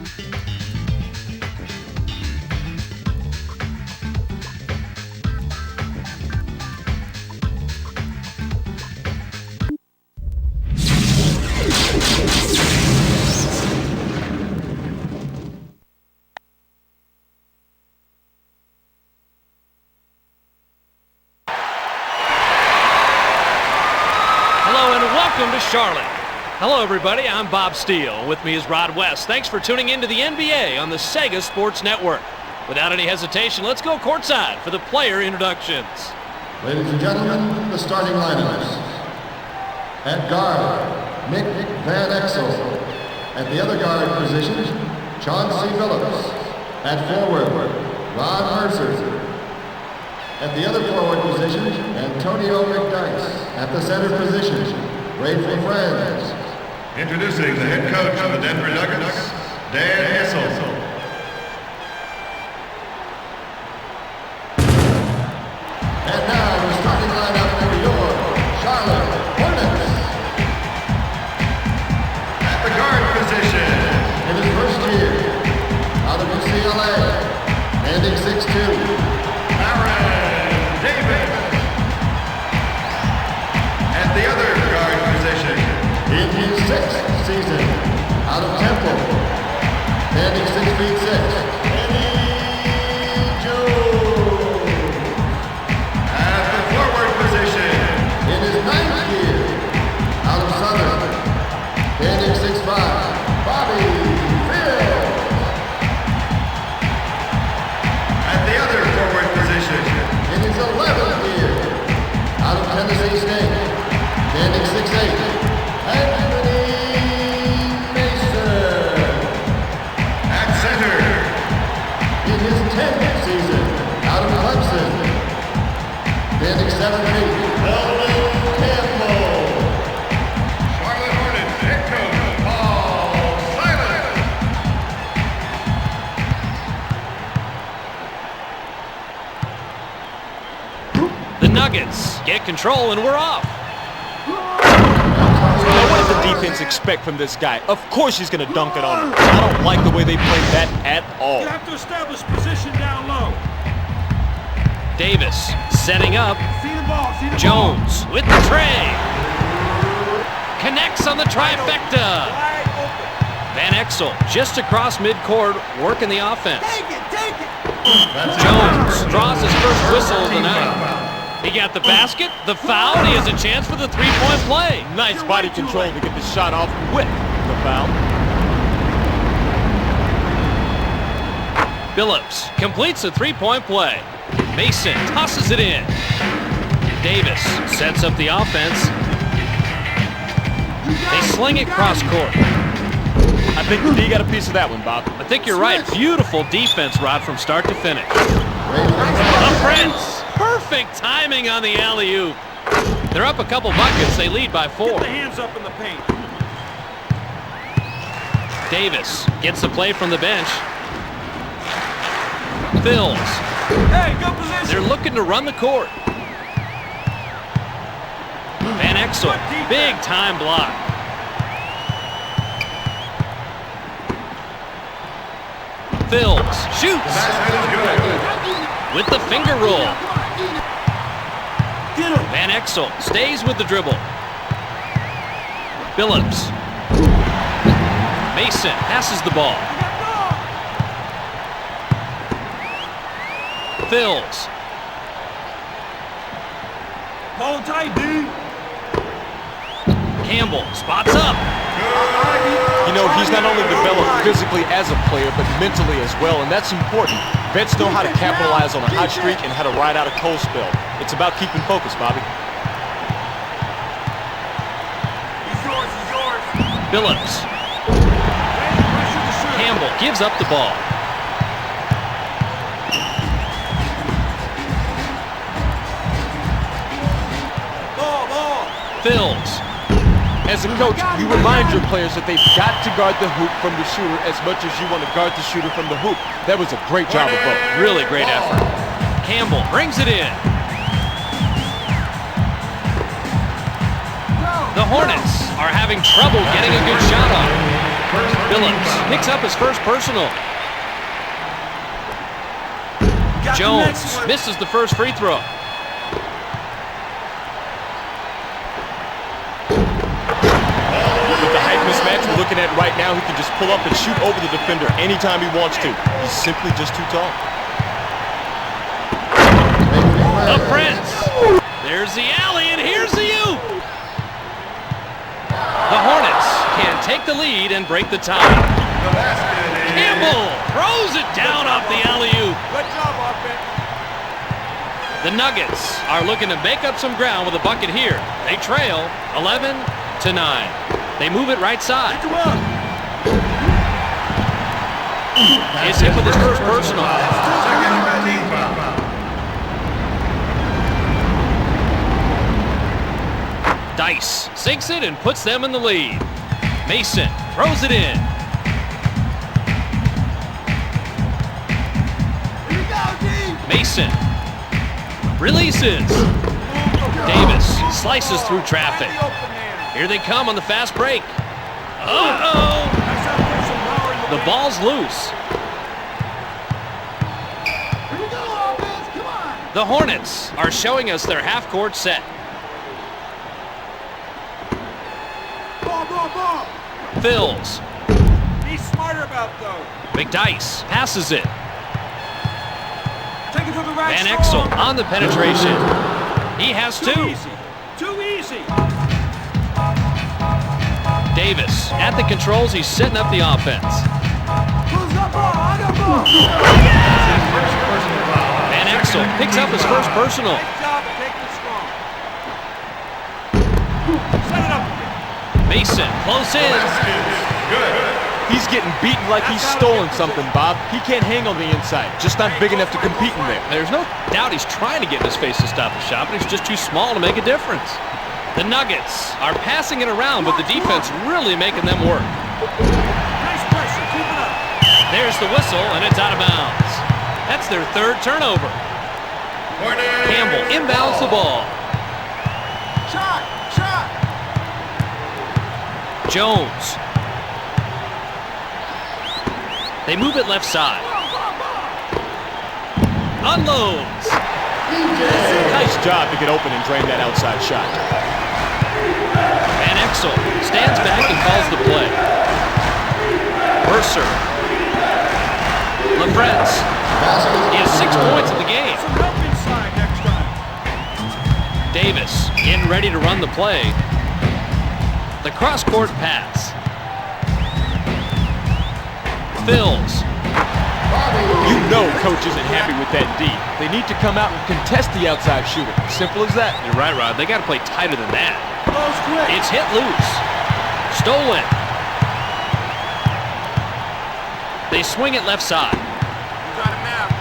Welcome to Charlotte. Hello, everybody. I'm Bob Steele. With me is Rod West. Thanks for tuning into the NBA on the Sega Sports Network. Without any hesitation, let's go courtside for the player introductions. Ladies and gentlemen, the starting lineups. At guard, Nick Van Exel. At the other guard position, Chauncey Billups. At forward, Ron Mercer. At the other forward position, Antonio McDyess. At the center position, Grateful Friends. Introducing the head coach of the Denver Nuggets, Dan Issel. And now the starting lineup for your Charlotte Hornets. At the guard position, in his first year, out of UCLA, standing 6'2", Aaron Davis. At the other guard position, in his sixth season, out of Temple, standing 6'6", Eddie Jones. At the forward position, in his ninth year, out of Southern, standing 6'5", Bobby Fields. at the other forward position, In his 11th year, out of Tennessee State, standing 6'8", Anthony Mason. at center, In his 10th season, out of Clemson, standing 7 feet, Melvin Campbell. Charlotte Hornets head coach Paul Silas. The Nuggets get control, and we're off. Now, what does the defense expect from this guy? Of course he's going to dunk it on him. I don't like the way they played that at all. You have to establish position down low. Davis setting up. See the ball, see the Jones with the tray. Connects on the trifecta. ball. Wide open. Van Exel just across midcourt, working the offense. Take it, take it. Jones draws his first whistle of the night. He got the basket, the foul, and he has a chance for the three-point play. Nice body control to get the shot off with the foul. Billups completes the three-point play. Mason tosses it in. Davis sets up the offense. They sling it cross-court. I think D got a piece of that one, Bob. I think you're right. Beautiful defense, Rod, from start to finish. The Prince. Perfect timing on the alley-oop. They're up a couple buckets. They lead by 4. Get the hands up in the paint. Davis gets the play from the bench. Fills. Hey, good position. They're looking to run the court. Van Exel, big time block. Fills, shoots with the finger roll. Get him. Van Exel stays with the dribble. Billups. Mason passes the ball. Fills. Hold tight, dude. Campbell spots up. You know, he's not only developed physically as a player, but mentally as well, and that's important. Vets know how to capitalize on a hot streak and how to ride out a cold spell. It's about keeping focus, Bobby. He's yours, he's yours. Billups. Pressure the shooter. Campbell gives up the ball. Ball. Fills. As a coach, you remind your players that they've got to guard the hoop from the shooter as much as you want to guard the shooter from the hoop. That was a great job of both. Really great effort. Campbell brings it in. The Hornets are having trouble getting a good shot on. Phillips picks up his first personal. Jones misses the first free throw. With the height mismatch we're looking at right now, he can just pull up and shoot over the defender anytime he wants to. He's simply just too tall. The Prince. There's the alley, and here's the oop. The Hornets can take the lead and break the tie. Campbell throws it down off the alley-oop. Good job, offense. The Nuggets are looking to make up some ground with a bucket here. They trail 11-9. They move it right side. Pick him up. He's hit with his first personal. Second team foul. Dice sinks it and puts them in the lead. Mason throws it in. Here we go, D. Mason releases. Davis slices through traffic. Wide open man. Here they come on the fast break. Uh-oh! Nice out there, some power in The wing. ball's loose. Here we go, offense. Come on. The Hornets are showing us their half-court set. Ball. Fills. Be smarter about those. McDice passes it. Take it to the right. Van Exel on the penetration. He has Too two. easy. Too easy. Davis at the controls. He's setting up the offense. Who's got ball? I got ball. Van Exel picks up his first personal. Nice job of taking it strong. Set it up again. Mason close in. Good. He's getting beaten like he's stolen something, Bob. He can't hang on the inside. Just not big enough to compete in there. There's no doubt he's trying to get in his face to stop the shot, but he's just too small to make a difference. The Nuggets are passing it around, but the defense really making them work. Nice pressure. Keep it up. There's the whistle, and it's out of bounds. That's their third turnover. Hornets. Campbell inbounds the ball. Shot. Jones. They move it left side. Unloads. Nice job to get open and drain that outside shot. Van Exel stands back and calls the play. Mercer. LaFrance. He has 6 points in the game. Some help inside next time. Davis getting ready to run the play. The cross-court pass. Fills. You know coach isn't happy with that D. They need to come out and contest the outside shooter. Simple as that. You're right, Rod. They got to play tighter than that. Close quick. It's hit loose. Stolen. They swing it left side. You got him now.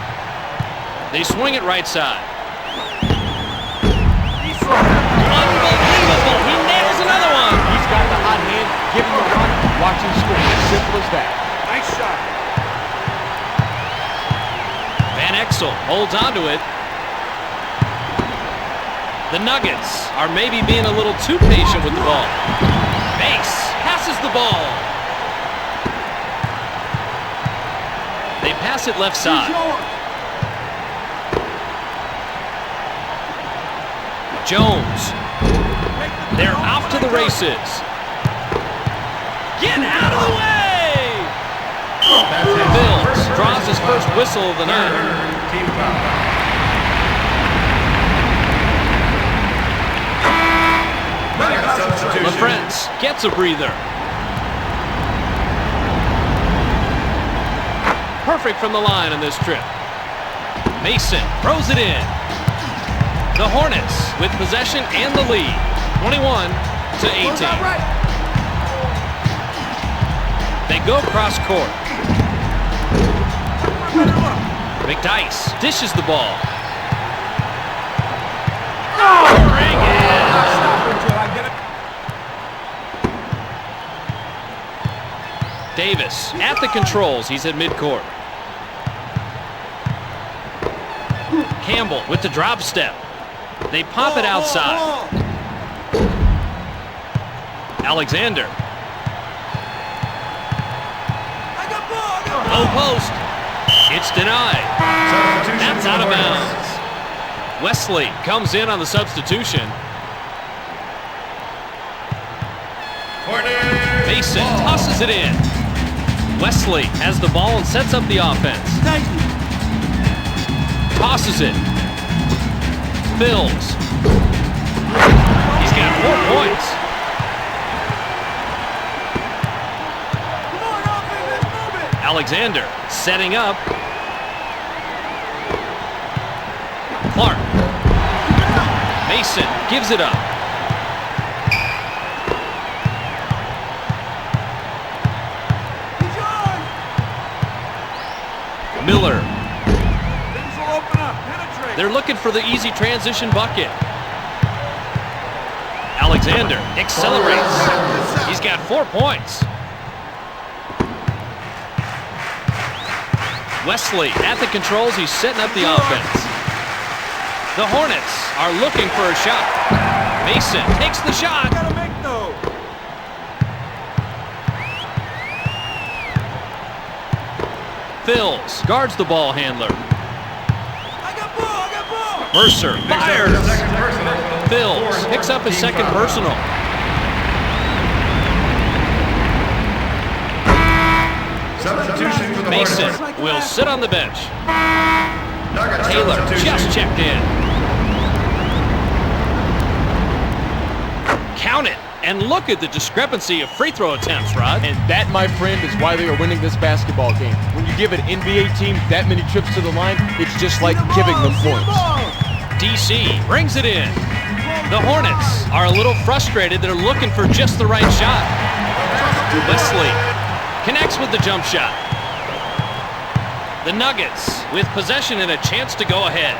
They swing it right side. He's Unbelievable. He nails another one. He's got the hot hand. Give him a run. Watch him score. Simple as that. nice shot. Van Exel holds onto it. The Nuggets are maybe being a little too patient with the ball. Mace passes the ball. They pass it left side. Jones. They're off to the races. Get out of the way! Bills draws his first whistle of the night. Team foul. Substitution. LaFrance gets a breather. Perfect from the line on this trip. Mason throws it in. The Hornets with possession and the lead, 21-18. They go cross court. McDice dishes the ball. Davis at the controls. He's at midcourt. Campbell with the drop step. They pop it outside. Low post. It's denied. Substitution That's for out the of Hornets. bounds. Wesley comes in on the substitution. Hornets. Mason ball. tosses it in. Wesley has the ball and sets up the offense. Thank you. Tosses it. Fills. He's got 4 points. Come on, offense, let's move it. Alexander setting up. Clark. Mason gives it up. He's yours. Miller. Things will open up. Penetrate. They're looking for the easy transition bucket. Alexander accelerates. He's got 4 points. Wesley at the controls. He's setting up the offense. The Hornets are looking for a shot. Mason takes the shot. Gotta make those. Fills. Guards the ball handler. I got ball. Mercer fires. Second personal. Fills. Picks up his second personal. Substitution for the Mason Hornets. will sit on the bench. Nuggets Taylor substitution. just checked in. Count it. And look at the discrepancy of free throw attempts, Rod. And that, my friend, is why they are winning this basketball game. When you give an NBA team that many trips to the line, it's just like giving them points. DC brings it in. The Hornets are a little frustrated. They're looking for just the right shot. Wesley connects with the jump shot. The Nuggets with possession and a chance to go ahead.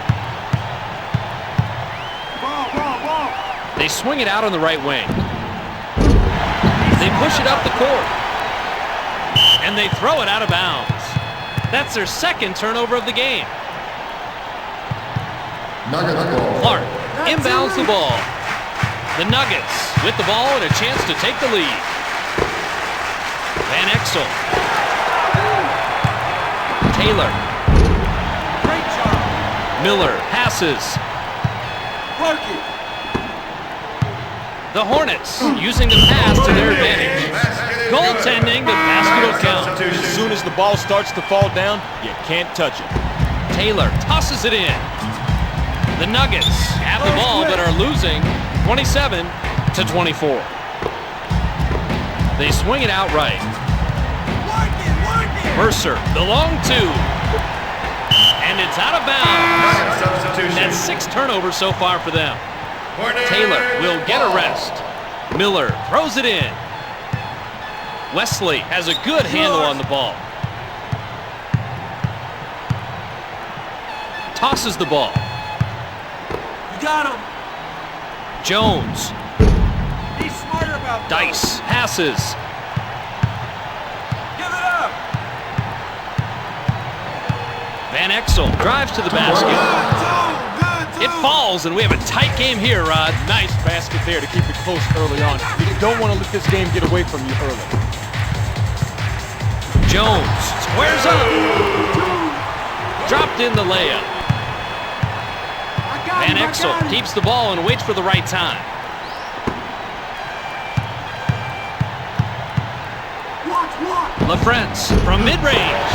Ball. They swing it out on the right wing. They push it up the court. And they throw it out of bounds. That's their second turnover of the game. Nuggets ball. Clark inbounds the ball. The Nuggets with the ball and a chance to take the lead. Van Exel. Taylor. Great job. Miller passes. Work it. The Hornets using the pass to their advantage. Goaltending, the basket will count. As soon as the ball starts to fall down, you can't touch it. Taylor tosses it in. The Nuggets have the ball but are losing 27-24. They swing it out right. Work it. Mercer, the long two. And it's out of bounds. Nuggets substitution. That's 6 turnovers so far for them. Hornets Taylor will get a ball. rest. Miller throws it in. Wesley has a good handle on the ball. Tosses the ball. You got him. Jones. Be smarter about those. Dice passes. Give it up. Van Exel drives to the basket. Good zone. It falls, and we have a tight game here, Rod. Nice basket there to keep it close early on. You don't want to let this game get away from you early. Jones squares up. Dropped in the layup. Van Exel keeps the ball and waits for the right time. LaFrance from mid-range.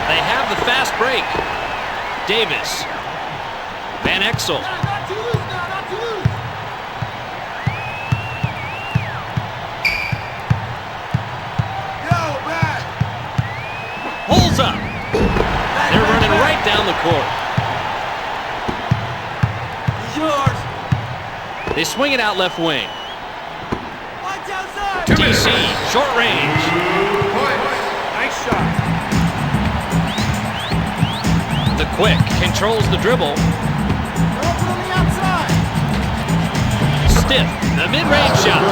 They have the fast break. Davis. Van Exel. Not too loose now. Not too loose. Yo, back. Pulls up. They're running right down the court. He's yours. They swing it out left wing. Watch outside. DC, short range. Nice shot. The quick controls the dribble. Open on the outside. Stiff, the mid-range shot.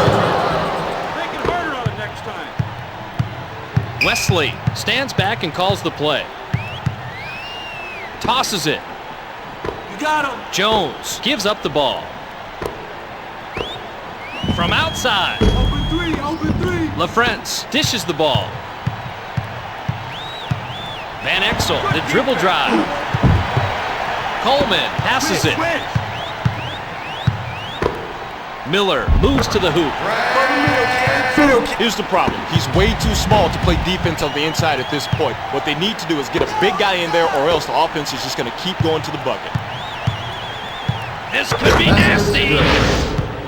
Make it harder on it next time. Wesley stands back and calls the play. Tosses it. You got him. Jones gives up the ball. From outside, Open three. LaFrance dishes the ball. Van Exel, the dribble drive. Coleman passes it. Miller moves to the hoop. Here's the problem. He's way too small to play defense on the inside at this point. What they need to do is get a big guy in there, or else the offense is just going to keep going to the bucket. This could be nasty.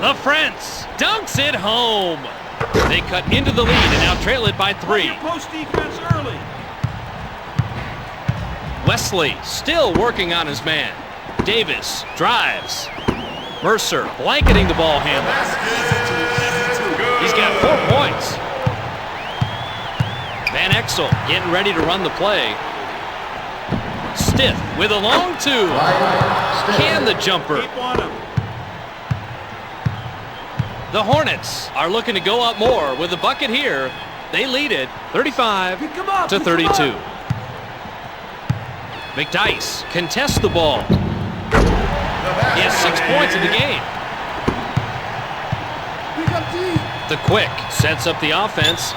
LaFrentz dunks it home. They cut into the lead and now trail it by 3. Post defense early. Wesley still working on his man. Davis drives. Mercer blanketing the ball handler. He's got 4 points. Van Exel getting ready to run the play. Stiff with a long 2. Can the jumper. Keep on him. The Hornets are looking to go up more with a bucket here. They lead it 35-32. McDyess contests the ball. He has 6 points in the game. The Quick sets up the offense.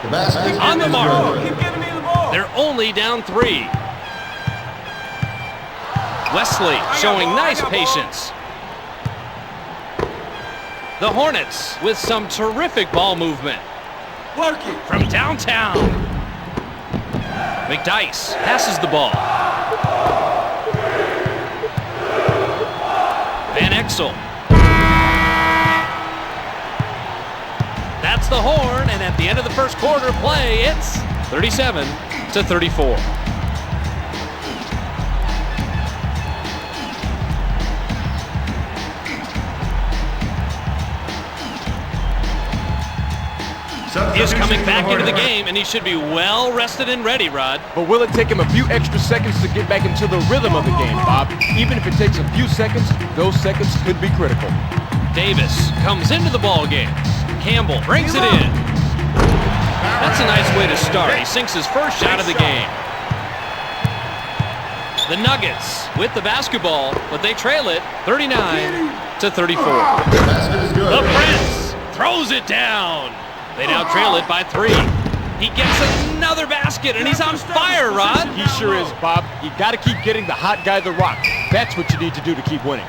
The basket On the is mark. good. Keep giving me the ball. They're only down 3. Wesley showing nice patience. The Hornets with some terrific ball movement. Work it. From downtown. McDyess passes the ball. Van Exel. That's the horn, and at the end of the first quarter play, it's 37-34. Is coming back into the game, and he should be well rested and ready, Rod. But will it take him a few extra seconds to get back into the rhythm of the game, Bob? Even if it takes a few seconds, those seconds could be critical. Davis comes into the ball game. Campbell brings it in. That's a nice way to start. He sinks his first shot of the game. The Nuggets with the basketball, but they trail it 39-34. Basket is good. LaFrentz throws it down. They now trail it by 3. He gets another basket, and he's on fire, Rod. He sure is, Bob. You got to keep getting the hot guy the rock. That's what you need to do to keep winning.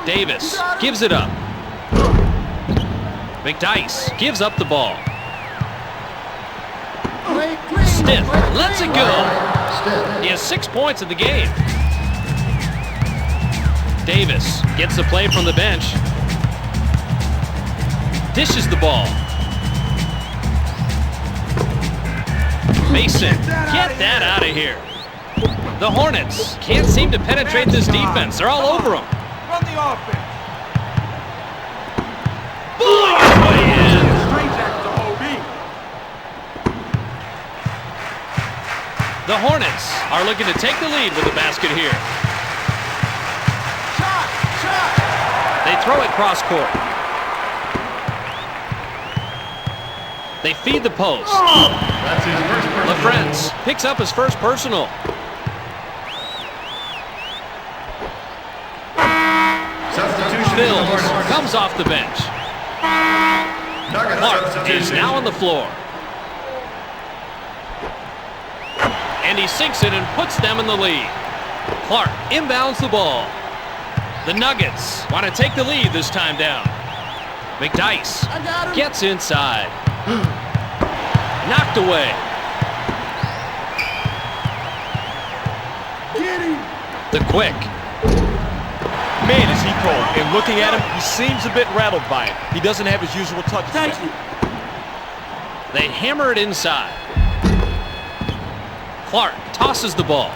Davis gives it up. McDyess gives up the ball. Stiff lets it go. He has 6 points in the game. Davis gets the play from the bench. Dishes the ball. Mason, get that out of here. The Hornets can't seem to penetrate this defense. They're all over them. Run the offense. Bullying his way in. Straight back to OB. The Hornets are looking to take the lead with the basket here. They throw it cross court. They feed the post. That's his first personal. LaFrentz picks up his first personal. Substitution. Bills comes off the bench. Nuggets Clark substitution. is now on the floor. And he sinks it and puts them in the lead. Clark inbounds the ball. The Nuggets want to take the lead this time down. McDyess gets inside. Knocked away. The Quick. Man, is he cold. And looking at him, he seems a bit rattled by it. He doesn't have his usual touch. They hammer it inside. Clark tosses the ball.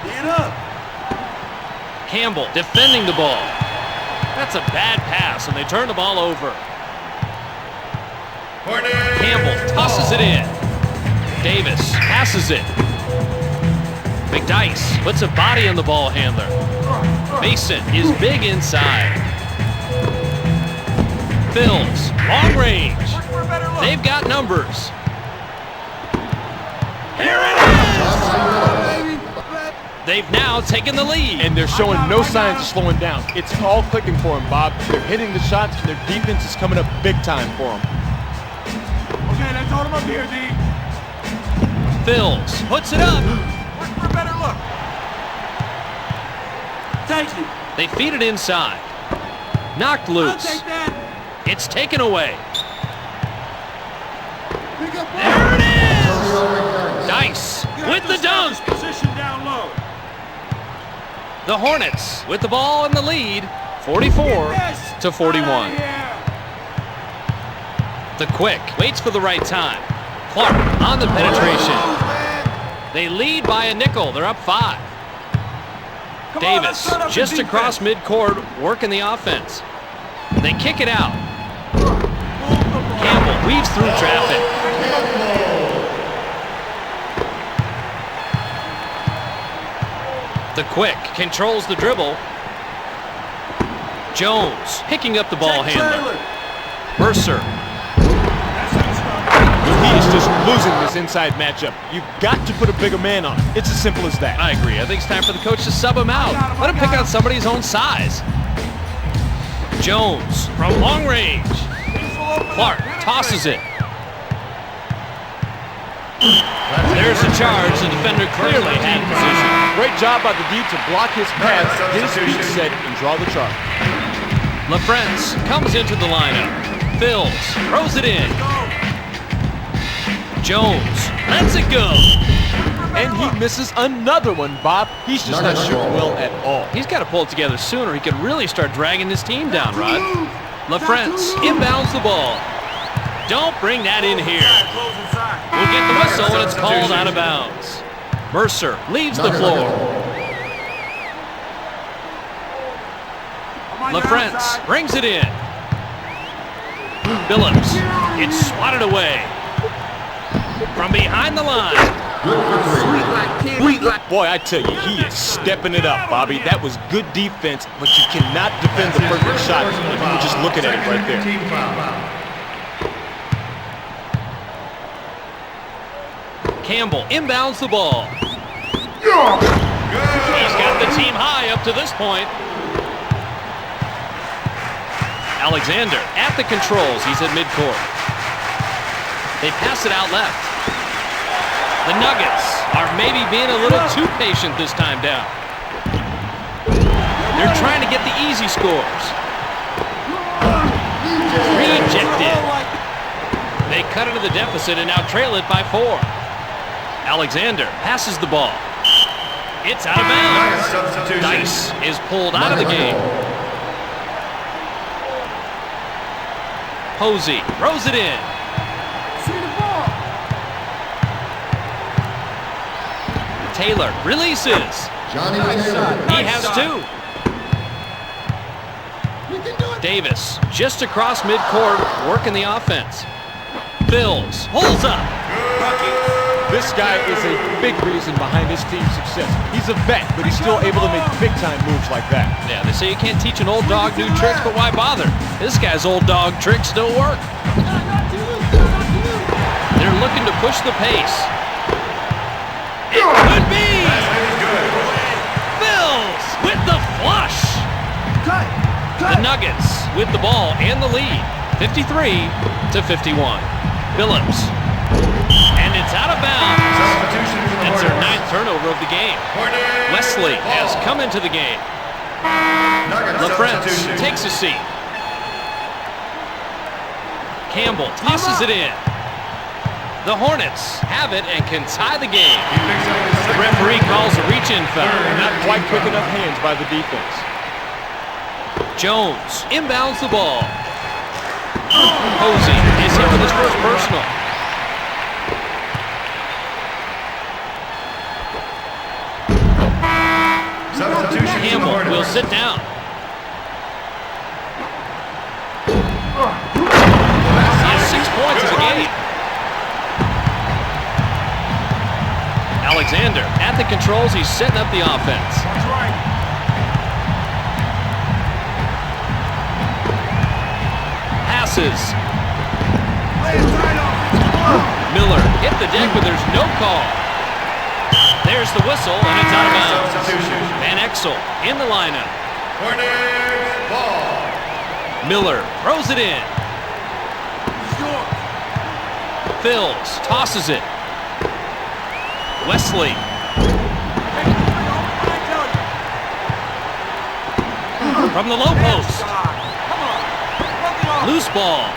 Get up. Campbell defending the ball. That's a bad pass, and they turn the ball over. Hornets. Campbell tosses it in. Davis passes it. McDyess puts a body on the ball handler. Mason is big inside. Bills, long range. They've got numbers. Here it is! They've now taken the lead. And they're showing no signs of slowing down. It's all clicking for him, Bob. They're hitting the shots, and their defense is coming up big time for them. Okay, let's hold him up here, D. Phils puts it up. Look for a better look. Takes it. They feed it inside. Knocked I'll loose. take that. It's taken away. Pick up There it is! Antonio McDyess. Dice You have with to the establish dunk. Position down low. The Hornets with the ball in the lead, 44 to 41. The quick waits for the right time. Clark on the penetration. They lead by a nickel. They're up 5. Davis just across midcourt, working the offense. They kick it out. Campbell weaves through traffic. The quick controls the dribble. Jones picking up the ball handler. Mercer. He is just losing this inside matchup. You've got to put a bigger man on him. It's as simple as that. I agree. I think it's time for the coach to sub him out. Let him pick on somebody his own size. Jones from long range. Clark tosses it. There's a charge. The defender clearly had position. Great job by the D to block his path, get his feet set, and draw the charge. LaFrance comes into the lineup. Phils throws it in. Jones lets it go. And he misses another one, Bob. He's just not shooting well at all. He's got to pull it together sooner. He could really start dragging his team down, Rod. LaFrance inbounds the ball. Don't bring that in here. We'll get the whistle when it's called out of bounds. Mercer leaves the floor. LaFrance brings it in. Phillips. It's swatted away. From behind the line. Boy, I tell you, he is stepping it up, Bobby. That was good defense, but you cannot defend the perfect shot if you were just looking at him right there. Team foul. Campbell inbounds the ball. He's got the team high up to this point. Alexander at the controls. He's at midcourt. They pass it out left. The Nuggets are maybe being a little too patient this time down. They're trying to get the easy scores. Rejected. They cut into the deficit and now trail it by 4. Alexander passes the ball. It's out of bounds. Substitution. Dice is pulled out of the game. Posey throws it in. Taylor releases. Johnny Taylor. He has 2. Davis just across midcourt, working the offense. Phils holds up. This guy is a big reason behind his team's success. He's a vet, but he's still able to make big-time moves like that. Yeah, they say you can't teach an old dog new tricks, but why bother? This guy's old dog tricks still work. They're looking to push the pace. It could be! Phils with the flush! The Nuggets with the ball and the lead, 53 to 51. Phillips. And it's out of bounds. Substitution for the That's their Hornets. 9th turnover of the game. Hornets. Wesley has come into the game. Nuggets LaFrance substitution. takes a seat. Campbell tosses it in. The Hornets have it and can tie the game. He picks up his The second referee calls a reach-in foul. Not quite quick enough hands by the defense. Jones inbounds the ball. Posey is hit with his first personal. Substitution for the Campbell Hornets. will sit down. He has 6 points in the game. Alexander at the controls. He's setting up the offense. That's right. Passes. Miller hit the deck, but there's no call. There's the whistle, and it's out of bounds. Substitution. Van Exel in the lineup. Hornets ball. Miller throws it in. Phils tosses it. Wesley. From the low post. Loose ball.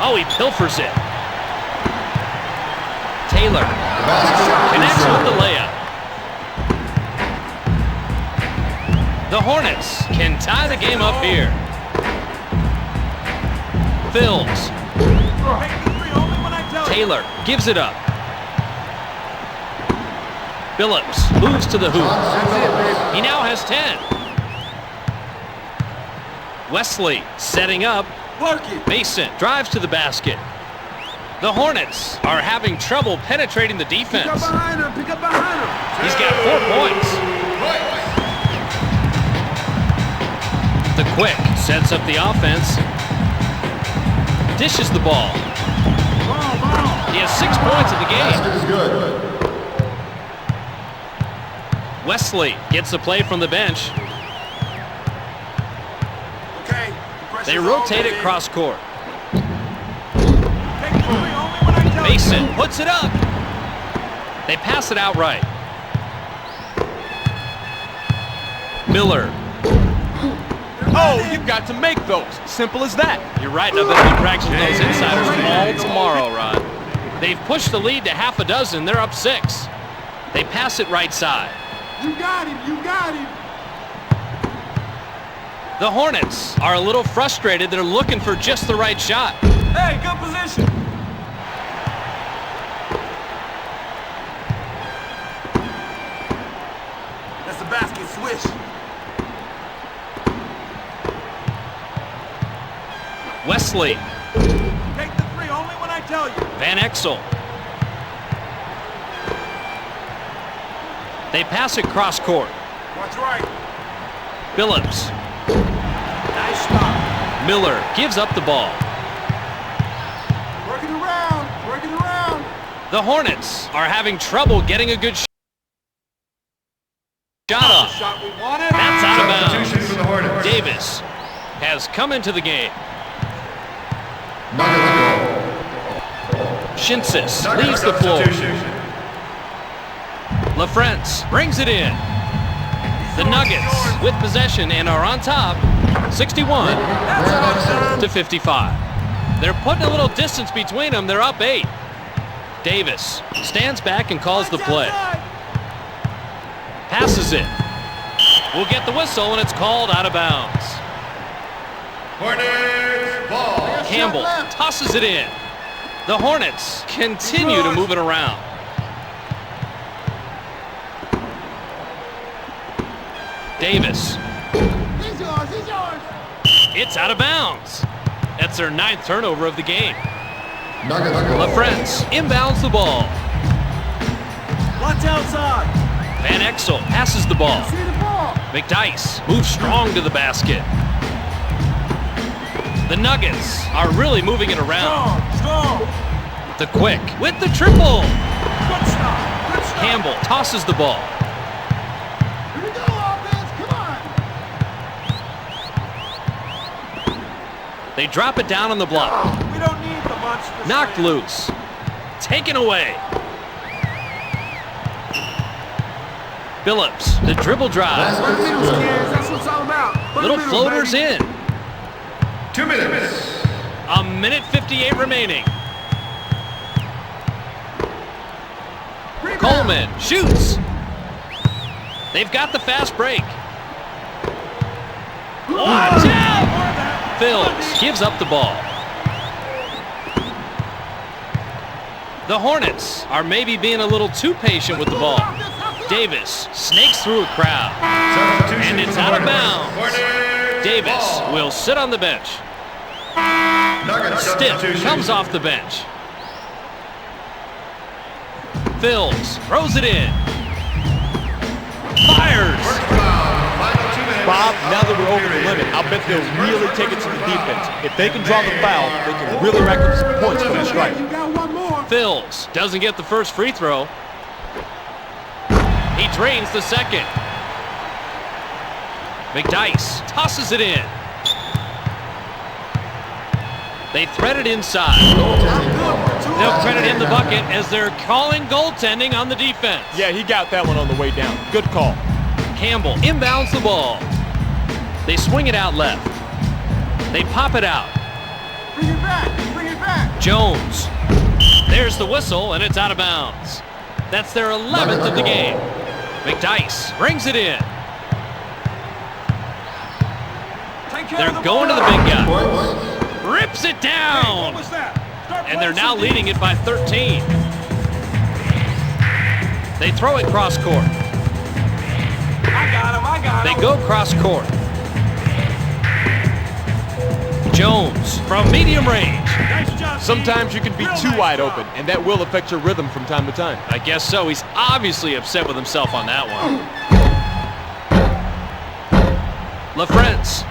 Oh, he pilfers it. Taylor connects with the layup. The Hornets can tie the game up here. Fills. Taylor gives it up. Phillips moves to the hoop. He now has 10. Wesley setting up. Mason drives to the basket. The Hornets are having trouble penetrating the defense. Pick up behind him. Pick up behind him. He's got 4 points. The quick sets up the offense. Dishes the ball. He has 6 points in the game. Basket is good. Wesley gets the play from the bench. Okay. They rotate it cross court. Mason puts it up. They pass it outright. Miller. Oh, you've got to make those. Simple as that. You're right, and I bet we practice those insiders all tomorrow, Ron. They've pushed the lead to half a dozen. They're up 6. They pass it right side. You got him. You got him. The Hornets are a little frustrated. They're looking for just the right shot. Hey, good position. That's the basket swish. Wesley. Take the 3 only when I tell you. Van Exel. They pass it cross court. Watch right. Phillips. Nice stop. Miller gives up the ball. Working around. Working around. The Hornets are having trouble getting a good shot off. Shot we wanted. That's out of Substitution for the bounds. Hornets. Davis has come into the game. Nuggets go. Shinsis Nuggets leaves the floor. substitution. LaFrance brings it in. The Nuggets with possession and are on top, 61 to 55. They're putting a little distance between them. They're up 8. Davis stands back and calls the play. Passes it. We'll get the whistle, and it's called out of bounds. Hornets ball. Campbell tosses it in. The Hornets continue to move it around. Davis. He's yours. He's yours. It's out of bounds. That's their 9th turnover of the game. Nuggets go. LaFrance inbounds the ball. Watch outside. Van Exel passes the ball. See the ball. McDyess moves strong to the basket. The Nuggets are really moving it around. Strong. The quick with the triple. Good stop. Good stop. Campbell tosses the ball. Here we go, offense. Come on. They drop it down on the block. We don't need the monster. Knocked slam. loose. Taken away. Phillips, the dribble drive. Basket is Middle good. skins, that's what it's all about. Little Middle, floaters baby. in. 2 minutes. A minute 58 remaining. Rebound. Coleman shoots. They've got the fast break. Watch out! Phillips gives up the ball. The Hornets are maybe being a little too patient with the ball. Davis snakes through a crowd. Substitution And for it's the out of Hornets. bounds. Hornets Davis ball. will sit on the bench. Nuggets Stiff substitution. comes off the bench. Fills, throws it in. Fires. Final 2 minutes. Bob, now that we're over the limit, I'll bet they'll really take it to the defense. If they can draw the foul, they can really rack up some points for the strike. You got one more. Fills doesn't get the first free throw. He drains the second. McDyess tosses it in. They thread it inside. Goaltending call. They'll credit him the bucket as they're calling goaltending on the defense. Yeah, he got that one on the way down. Good call. Campbell inbounds the ball. They swing it out left. They pop it out. Bring it back. Bring it back. Jones. There's the whistle, and it's out of bounds. That's their 11th of the game. McDyess brings it in. They're going to the big guy. Rips it down. What was that? And they're now leading it by 13. They throw it cross court. I got him. They go cross court. Jones from medium range. Nice job. Sometimes you can be too wide open, and that will affect your rhythm from time to time. I guess so. He's obviously upset with himself on that one. LaFrance.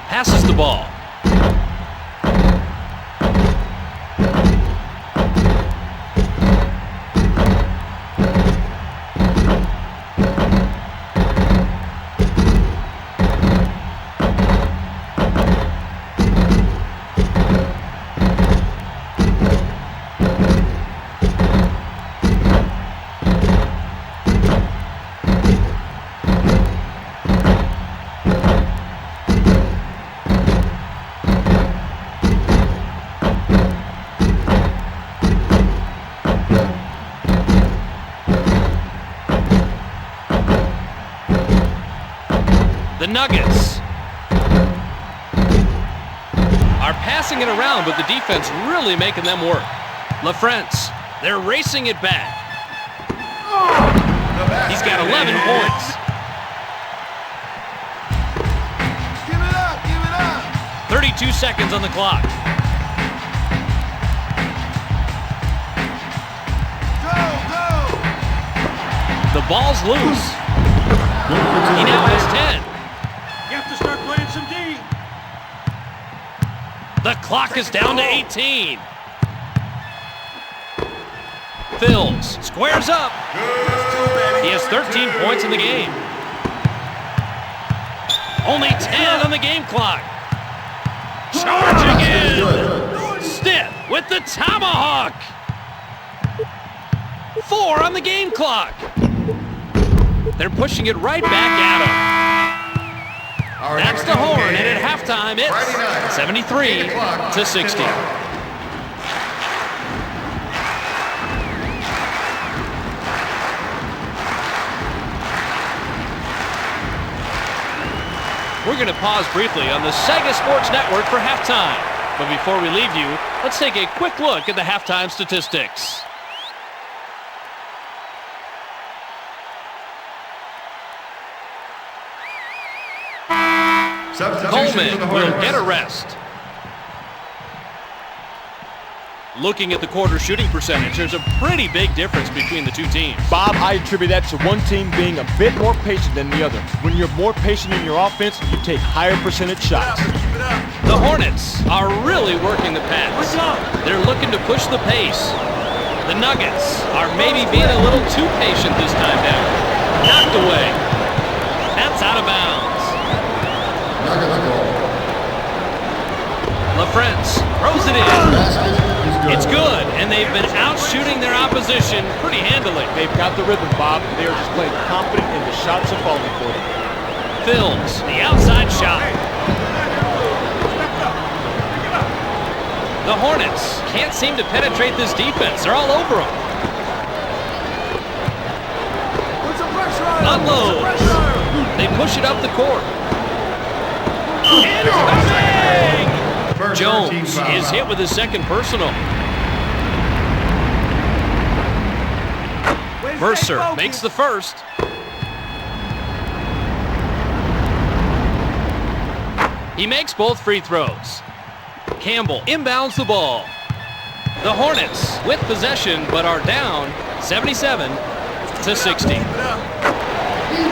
Passes the ball. The Nuggets are passing it around, but the defense really making them work. LaFrance, they're racing it back. He's got 11 points. Give it up. 32 seconds on the clock. Go. The ball's loose. He now has 10. You have to start playing some D. The clock is down to 18. Phils squares up. He has 13 points in the game. Only 10 on the game clock. Charging in. Stiff with the tomahawk. 4 on the game clock. They're pushing it right back at him. That's the horn, and at halftime, it's 73 to 60. We're going to pause briefly on the Sega Sports Network for halftime. But before we leave you, let's take a quick look at the halftime statistics. Coleman will get a rest. Looking at the quarter shooting percentage, there's a pretty big difference between the two teams. Bob, I attribute that to one team being a bit more patient than the other. When you're more patient in your offense, you take higher percentage shots. The Hornets are really working the pass. They're looking to push the pace. The Nuggets are maybe being a little too patient this time down. Knocked away. That's out of bounds. LaFrance throws it in. It's good, and they've been out-shooting their opposition pretty handily. They've got the rhythm, Bob. They are just playing confident, and the shots are falling for them. Phils, the outside shot. The Hornets can't seem to penetrate this defense. They're all over them. Unloads. They push it up the court. Incoming! Jones is hit with his second personal. Mercer makes the first. He makes both free throws. Campbell inbounds the ball. The Hornets with possession but are down 77-60.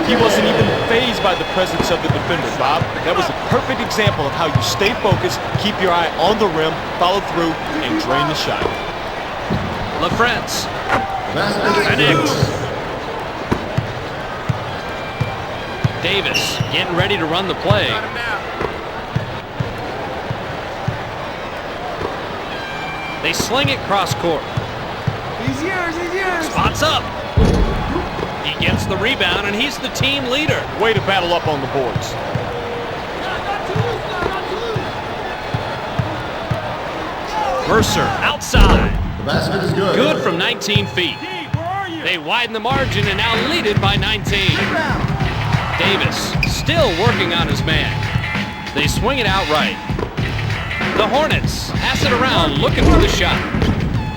He wasn't even fazed by the presence of the defender, Bob. That was a perfect example of how you stay focused, keep your eye on the rim, follow through, and drain the shot. LaFrance. Basket Connects. Davis getting ready to run the play. They sling it cross court. He's yours, he's yours. Spots up. He gets the rebound, and he's the team leader. Way to battle up on the boards. Mercer outside. The basket is good. Good from 19 feet. D, where are you? They widen the margin and now lead it by 19. Davis still working on his man. They swing it out right. The Hornets pass it around looking for the shot.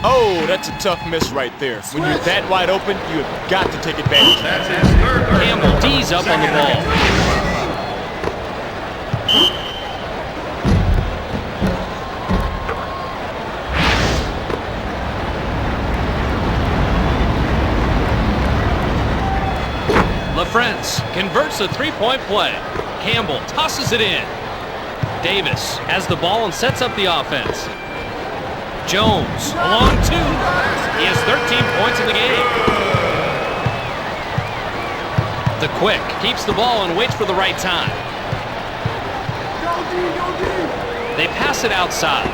Oh, that's a tough miss right there. When you're that wide open, you have got to take advantage. That's his third. Campbell D's up on the ball. LaFrance converts a three-point play. Campbell tosses it in. Davis has the ball and sets up the offense. Jones along two. He has 13 points in the game. The quick keeps the ball and waits for the right time. They pass it outside.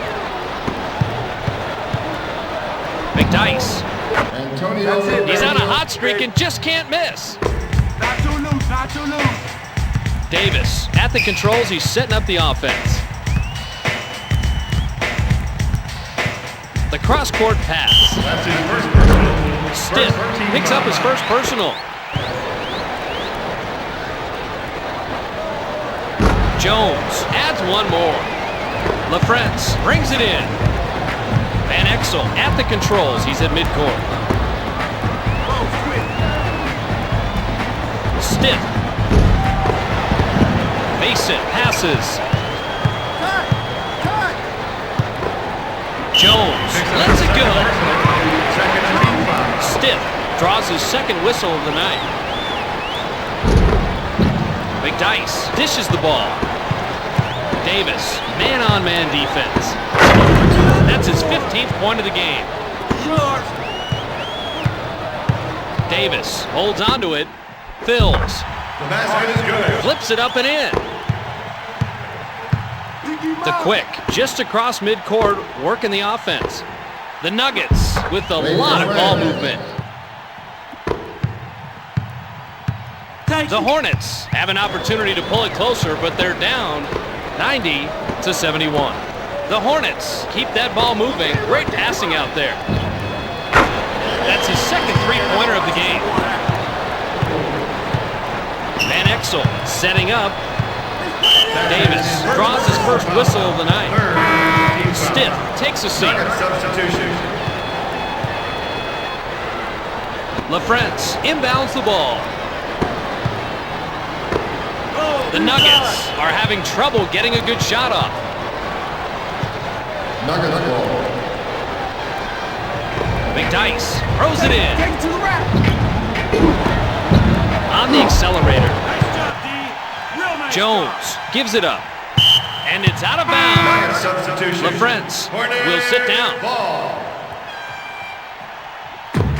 McDyess. Antonio. He's on a hot streak and just can't miss. Not too loose, not too loose. Davis at the controls. He's setting up the offense. The cross-court pass. That's his first personal. Stiff picks up his first personal. Jones adds one more. LaFrance brings it in. Van Exel at the controls. He's at midcourt. Stiff. Mason passes. Jones lets it go. Second team foul. Stiff draws his second whistle of the night. McDyess dishes the ball. Davis, man-on-man defense. That's his 15th point of the game. Davis holds onto it. Fills. The basket is good. Flips it up and in. The quick, just across midcourt, working the offense. The Nuggets with a lot of ball movement. The Hornets have an opportunity to pull it closer, but they're down 90-71. The Hornets keep that ball moving. Great passing out there. That's his second three-pointer of the game. Van Exel setting up. Davis draws his first whistle of the night. Stiff takes a seat. Second substitution. LaFrance inbounds the ball. The Nuggets are having trouble getting a good shot off. Nuggets ball. McDyess throws it in. Take it to the rack. On the accelerator. Nice job, D. Real nice Jones job. gives it up. And it's out of bounds. Second substitution. LaFrance Hornets will sit down. Ball.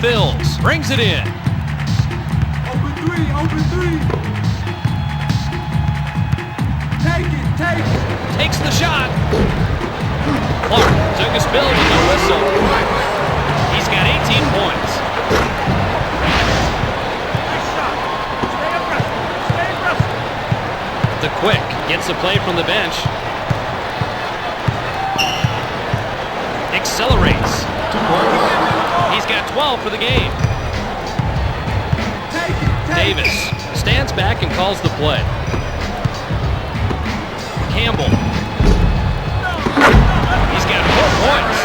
Fills, brings it in. Open three, open three. Take it, take it. Takes the shot. Clark took his bill with no whistle. He's got 18 points. Nice shot. Stay aggressive, stay aggressive. The quick gets the play from the bench. Accelerates. 2 points. He's got 12 for the game. Take it, take Davis stands back and calls the play. Campbell. He's got 4 points.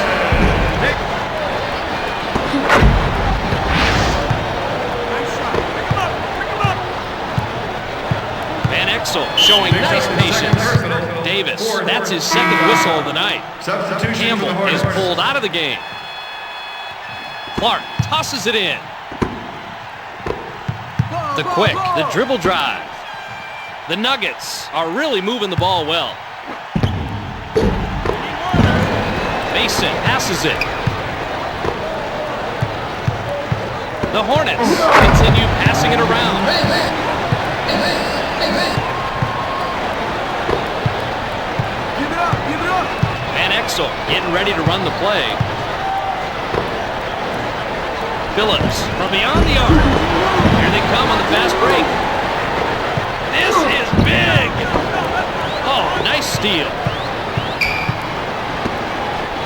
Nice shot. Pick him up, pick him up. Van Exel showing nice patience. Davis, that's his second whistle of the night. Substitution for the Campbell is Hornets. pulled out of the game. Clark tosses it in. The quick, the dribble drive. The Nuggets are really moving the ball well. Mason passes it. The Hornets continue passing it around. Van Exel getting ready to run the play. Phillips from beyond the arc. Here they come on the fast break. This is big. Oh, nice steal.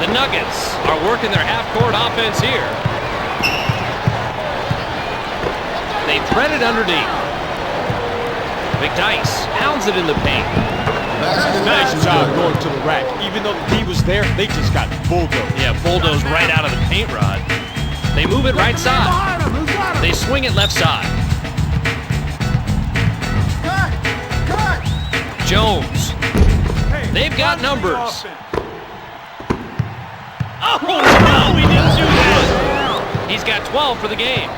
The Nuggets are working their half-court offense here. They thread it underneath. McDyess pounds it in the paint. Nice job going to the rack. Even though the D was there, they just got bulldozed. Yeah, bulldozed right out of the paint rod. They move it right side. They swing it left side. Jones. They've got numbers. Oh, no, he didn't do that. He's got 12 for the game.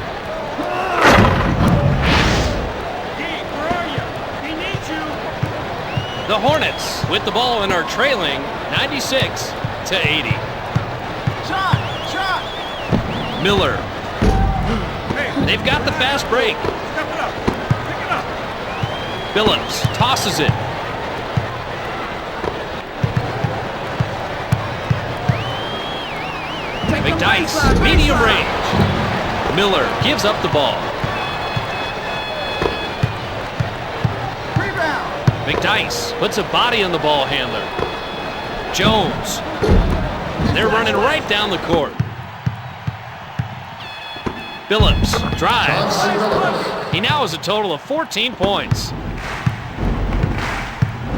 Where are you? He needs you. The Hornets with the ball and are trailing 96-80. Shot. Miller. They've got the fast break. Step it up. Pick it up. Phillips tosses it. McDyess, medium range. Miller gives up the ball. McDyess puts a body on the ball handler. Jones. They're running right down the court. Phillips drives. He now has a total of 14 points.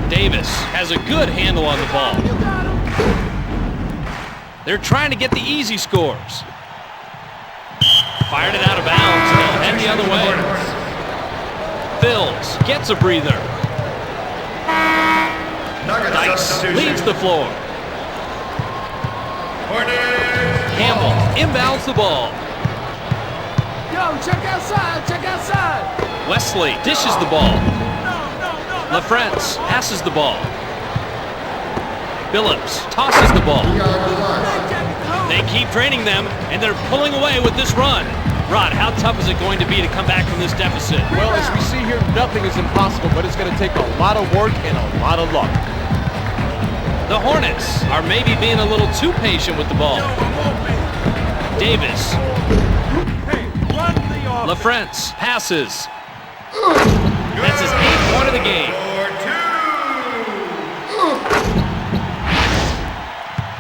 Davis has a good handle on the ball. They're trying to get the easy scores. Fired it out of bounds and they'll head the other way. Phils gets a breather. Dice leaves the floor. Campbell inbounds the ball. Check outside. Wesley dishes the ball. LaFrance passes the ball. Phillips tosses the ball. They keep draining them, and they're pulling away with this run. Rod, how tough is it going to be to come back from this deficit? Well, as we see here, nothing is impossible, but it's going to take a lot of work and a lot of luck. The Hornets are maybe being a little too patient with the ball. Davis. LaFrance passes. That's his 8th point of the game.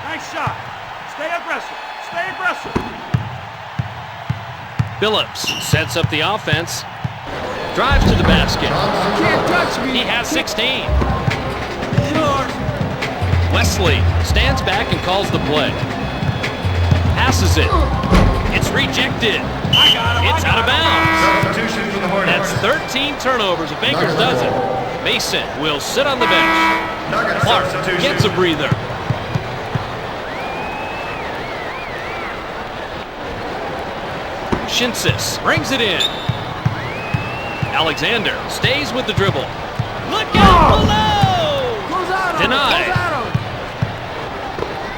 Nice shot. Stay aggressive. Phillips sets up the offense. Drives to the basket. Can't touch me. He has 16. Wesley stands back and calls the play. Passes it. It's rejected. It's out of bounds. Substitution for the Hornets. That's 13 turnovers if Akers does it. Mason will sit on the bench. Nuggets Clark substitution. gets a breather. Shinsis brings it in. Alexander stays with the dribble. Look out below! Denied.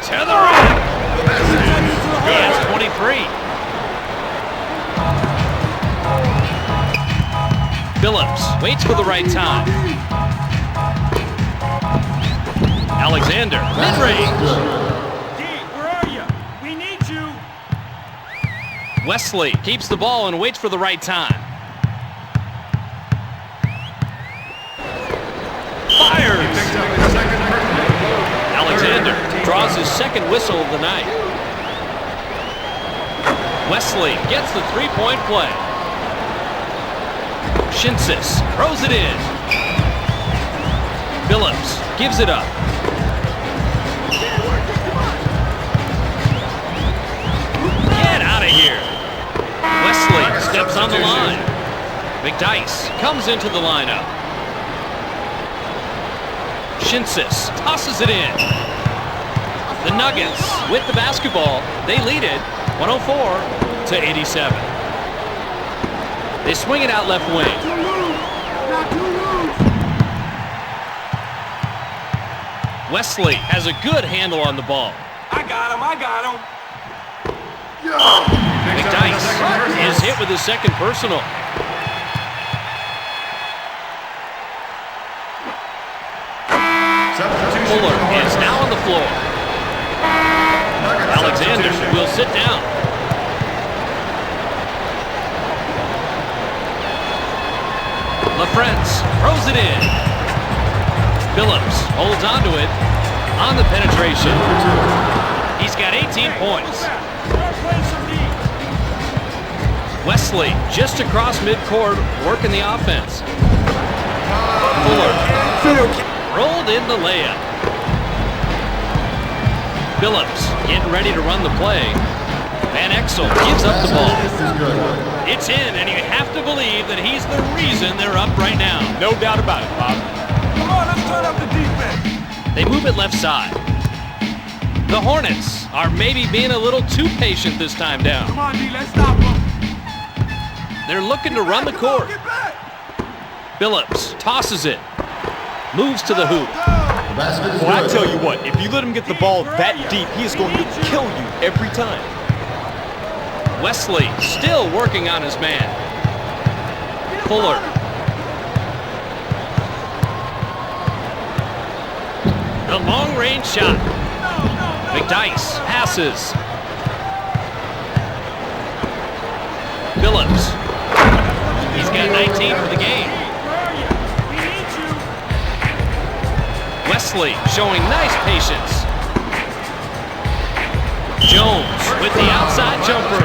To the rack. He has 23. Phillips waits for the right time. Alexander, mid-range. D, where are you? We need you. Wesley keeps the ball and waits for the right time. Fires. Alexander draws his second whistle of the night. Wesley gets the three-point play. Shinsis throws it in. Phillips gives it up. Get out of here. Wesley steps on the line. McDyess comes into the lineup. Shinsis tosses it in. The Nuggets with the basketball. They lead it 104-87. They swing it out left wing. Wesley has a good handle on the ball. I got him. McDyess is hit with his second personal. Fuller is now on the floor. Alexander will sit down. LaFrentz throws it in. Phillips holds onto it on the penetration. He's got 18 points. Wesley just across midcourt working the offense. Fuller rolled in the layup. Phillips getting ready to run the play. Van Exel gives up the ball. It's in, and you have to believe that he's the reason they're up right now. No doubt about it, Bob. Come on, let's turn up the defense. They move it left side. The Hornets are maybe being a little too patient this time down. Come on, D, let's stop them. They're looking to run the court. Get back. Phillips tosses it. Moves to the hoop. The basket is Well, I good. tell you what, if you let him get the ball that deep, he is going to kill you every time. Wesley still working on his man. Fuller. The long-range shot. McDyess passes. Phillips. He's got 19 for the game. Wesley showing nice patience. Jones with the outside jumper.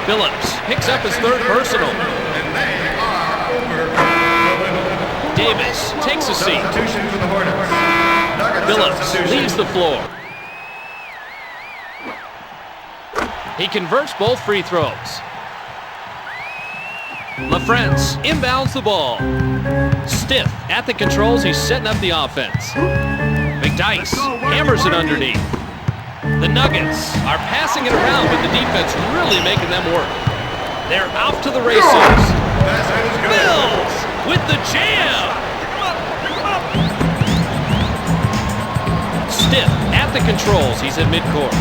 Phillips picks up his third personal. And they are over. Davis takes a seat. Substitution for the Hornets. Nuggets Phillips substitution. leaves the floor. He converts both free throws. LaFrentz inbounds the ball. Stiff at the controls. He's setting up the offense. McDyess hammers it underneath. The Nuggets are passing it around, but the defense really making them work. They're off to the races. Basket is good. Bills with the jam. Stiff at the controls. He's at midcourt.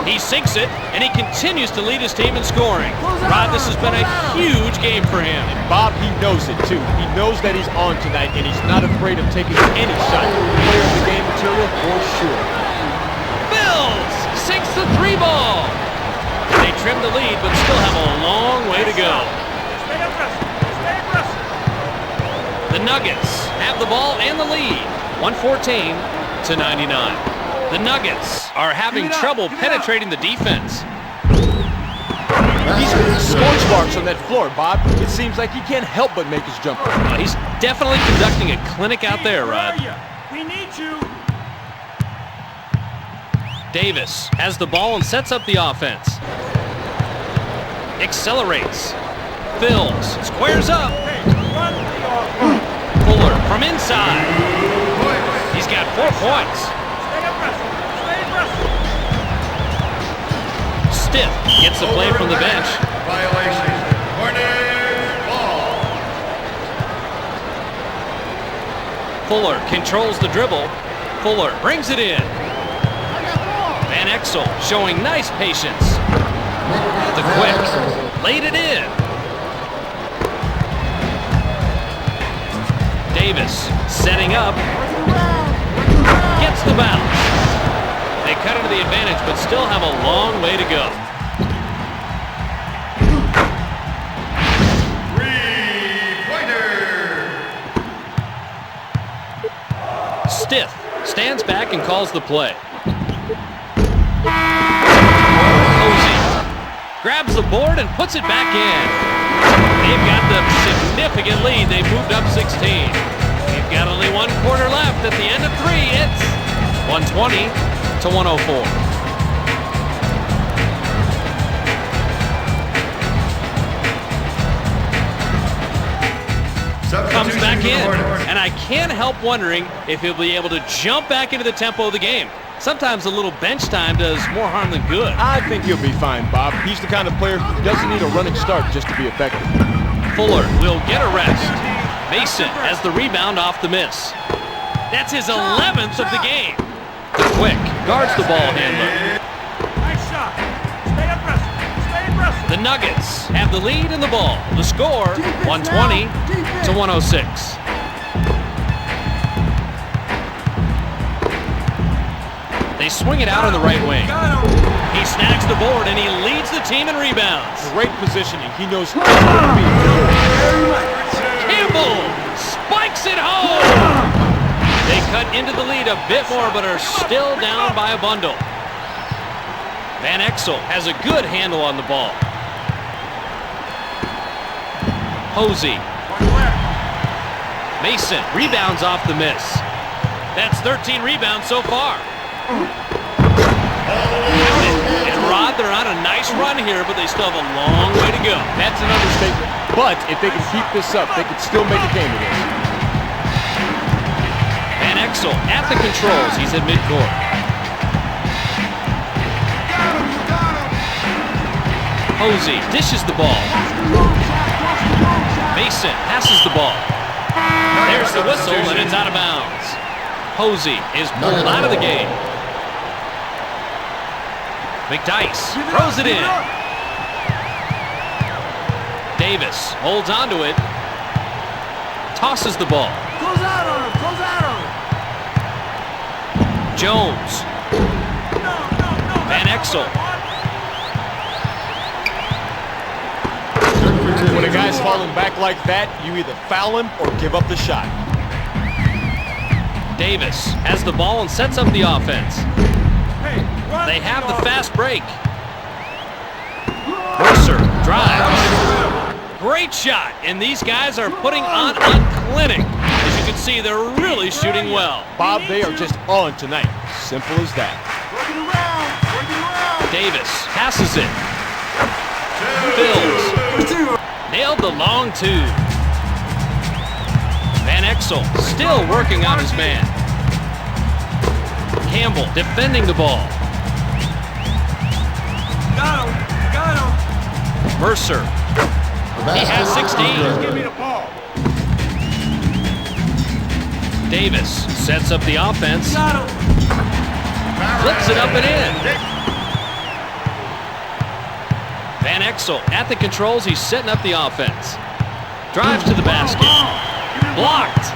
He sinks it, and he continues to lead his team in scoring. Rod, this has been a huge game for him. Bob, he knows it too. He knows that he's on tonight, and he's not afraid of taking any shot. Player of the game material for sure. Bills sinks the three ball. They trim the lead, but still have a long way to go. Stay aggressive. Stay aggressive. The Nuggets have the ball and the lead, 114-99. The Nuggets are having trouble penetrating the defense. He's scorch marks on that floor, Bob. It seems like he can't help but make his jumper. He's definitely conducting a clinic out there, Rod. We need you. Davis has the ball and sets up the offense. Accelerates. Fills. Squares up. Hey, run the offense. Fuller from inside. He's got 4 points. Stay aggressive. Stay aggressive. Stiff gets the play from the bench. Violation. Hornets ball. Fuller controls the dribble. Fuller brings it in. Van Exel showing nice patience. The quick laid it in. Davis setting up. Gets the bounce. They cut into the advantage, but still have a long way to go. Three-pointer. Stiff stands back and calls the play. Grabs the board and puts it back in. They've got the significant lead. They've moved up 16. We've got only 1 quarter left. At the end of 3, it's 120-104. Comes back again. And I can't help wondering if he'll be able to jump back into the tempo of the game. Sometimes a little bench time does more harm than good. I think he'll be fine, Bob. He's the kind of player who doesn't need a running start just to be effective. Fuller will get a rest. Mason has the rebound off the miss. That's his 11th of the game. The quick guards the ball handler. Nice shot. Stay aggressive. Stay aggressive. The Nuggets have the lead in the ball. The score, 120 to 106. They swing it out on the right wing. He snags the board and he leads the team in rebounds. Great positioning. He knows just where to be. Campbell spikes it home. They cut into the lead a bit more but are still down by a bundle. Van Exel has a good handle on the ball. Posey. Mason rebounds off the miss. That's 13 rebounds so far. And Rod, they're on a nice run here, but they still have a long way to go. That's an understatement. But if they can keep this up, they can still make a game of this. Van Exel at the controls. He's at midcourt. Posey dishes the ball. Mason passes the ball. There's the whistle, and it's out of bounds. Posey is pulled out of the game. McDyess throws it in. Davis holds onto it. Tosses the ball. Close out on him. Close out on him. Jones. Van Exel. When a guy's falling back like that, you either foul him or give up the shot. Davis has the ball and sets up the offense. They have the fast break. Mercer drives. Great shot, and these guys are putting on a clinic. As you can see, they're really shooting well. Bob, they are just on tonight. Simple as that. Davis passes it. Bills nailed the long two. Van Exel still working on his man. Campbell defending the ball. Got him. Got him. Mercer. He has 16. Give me the ball. Davis sets up the offense. Got him. Flips it up and in. Van Exel at the controls. He's setting up the offense. Drives to the basket. Blocked.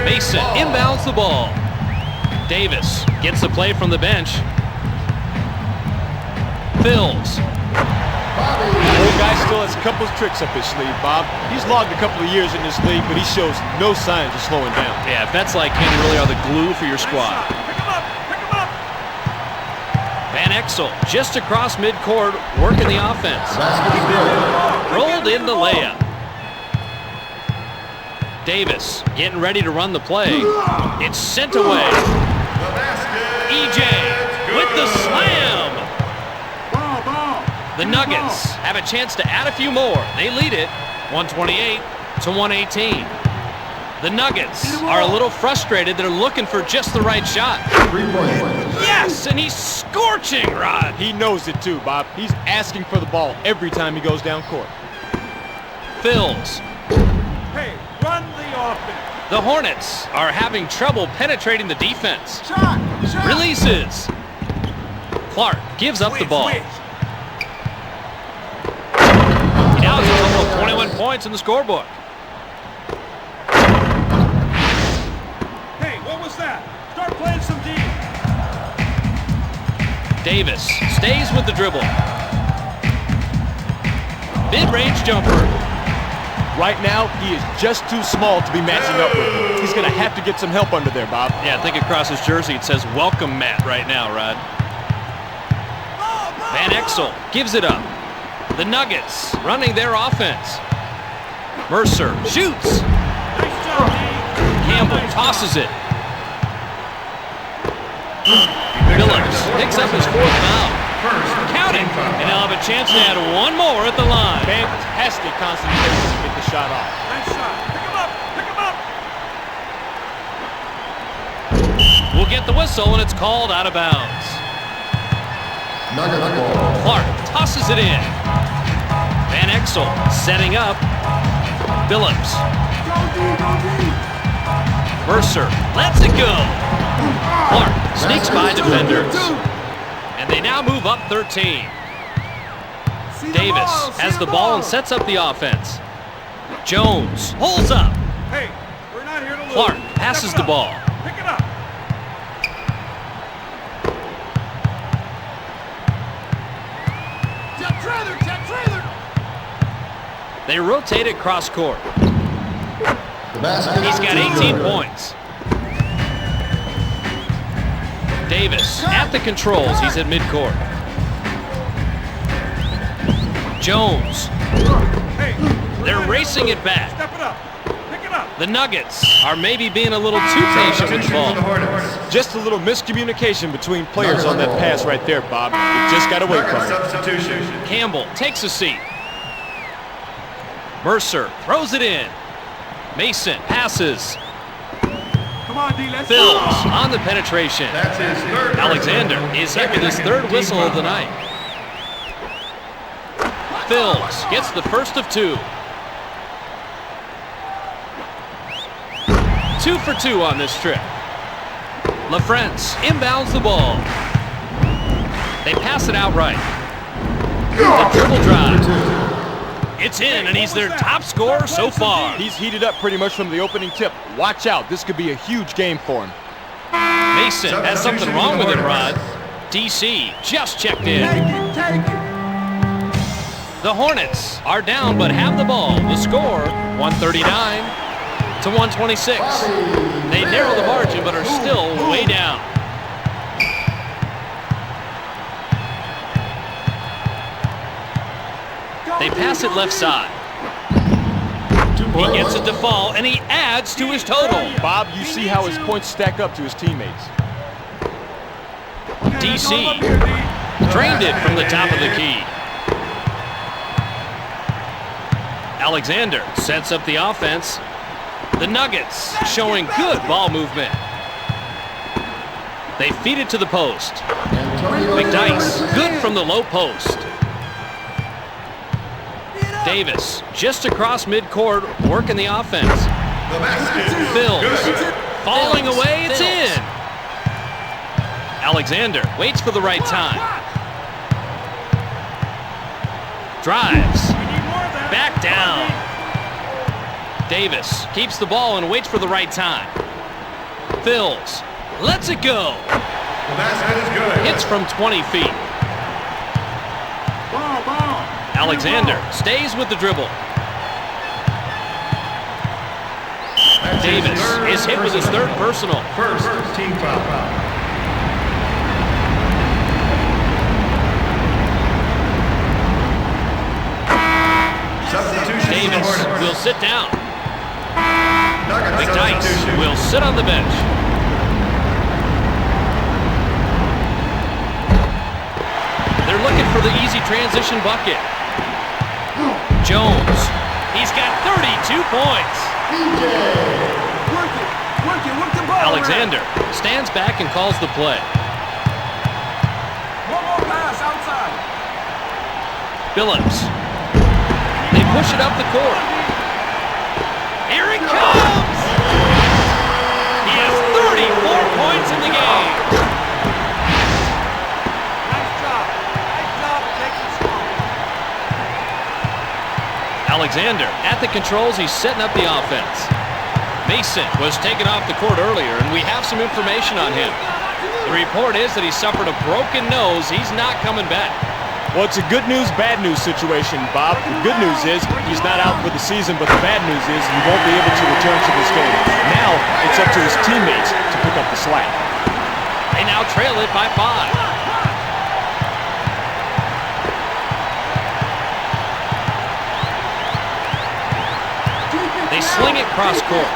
Mason inbounds the ball. Davis gets the play from the bench. Fills. The old guy still has a couple of tricks up his sleeve, Bob. He's logged a couple of years in this league, but he shows no signs of slowing down. Yeah, vets like him really are the glue for your squad. Pick him up. Pick him up. Van Exel just across midcourt, working the offense. Rolled in the layup. Davis getting ready to run the play. It's sent away. EJ with the slam. The Nuggets have a chance to add a few more. They lead it 128 to 118. The Nuggets are a little frustrated. They're looking for just the right shot. 3 points. Yes, and he's scorching, Rod. He knows it too, Bob. He's asking for the ball every time he goes down court. Fills. Hey, run the offense. The Hornets are having trouble penetrating the defense. Shot. Shot. Releases. Clark gives up the ball. Switch. He now has a total of 21 points in the scorebook. Hey, what was that? Start playing some D. Davis stays with the dribble. Mid-range jumper. Right now, he is just too small to be matching up with him. He's going to have to get some help under there, Bob. Yeah, I think across his jersey it says "Welcome, Matt" right now, Rod. Van Exel gives it up. The Nuggets running their offense. Mercer shoots. Nice job, D. Campbell tosses it. Phillips picks up his fourth foul. it. And he'll have a chance to add one more at the line. Fantastic concentration to get the shot off. Nice shot. Pick him up. Pick him up. We'll get the whistle, and it's called out of bounds. Nugget ball. Clark tosses it in. Van Exel setting up. Phillips. Go D, go D. Mercer lets it go. Clark sneaks by defenders. And they now move up 13. Davis has the ball and sets up the offense. Jones holds up. Hey, we're not here to lose. Clark passes the ball. Pick it up. Jet trailer, jet trailer. They rotate it cross court. The basket. He's got 18 points. Davis at the controls. He's at midcourt. Jones. Hey, They're racing it back. step it up. Pick it up. The Nuggets are maybe being a little too patient with the Substitution for the ball. Hornets. Just a little miscommunication between players on that pass right there, Bob. You just got to wait for Nugget it. substitution. Campbell takes a seat. Mercer throws it in. Mason passes. Come on, D. Let's Phillips go. on the penetration. That's his third. Alexander personal. is hit with his third Team whistle of the foul. night. Phillips gets the first of two. 2 for 2 on this trip. LaFrance inbounds the ball. They pass it outright. The dribble drive. It's in, and he's their top scorer so far. He's heated up pretty much from the opening tip. Watch out. This could be a huge game for him. Mason has something wrong with him, Rod. DC just checked in. Take it, take it. The Hornets are down but have the ball. The score, 139 to 126. They narrow the margin but are still way down. They pass it left side. He gets it to fall, and he adds to his total. Bob, you see how his points stack up to his teammates. DC drained it from the top of the key. Alexander sets up the offense. The Nuggets showing good ball movement. They feed it to the post. McDyess, good from the low post. Davis just across midcourt, working the offense. The basket. Phillips Good. falling away, it's in. Alexander waits for the right time. Drives. Back down. Davis keeps the ball and waits for the right time. Phils lets it go. The basket is good. Hits from 20 feet. Ball, ball. Alexander stays with the dribble. That's his Davis third is hit with his third personal. First team foul. Substitution for the Davis Hornets. will sit down. Nugget McDyess substitution. will sit on the bench. They're looking for the easy transition bucket. Jones, he's got 32 points. Work it, work the ball. Alexander stands back and calls the play. One more pass outside. Phillips. They push it up the court. Here it comes! He has 34 points in the game. Nice job. Nice job taking the score. Alexander at the controls. He's setting up the offense. Mason was taken off the court earlier, and we have some information on him. The report is that he suffered a broken nose. He's not coming back. Well, it's a good news, bad news situation, Bob. The good news is he's not out for the season, but the bad news is he won't be able to return to this game. Now it's up to his teammates to pick up the slack. They now trail it by 5. They sling it cross court.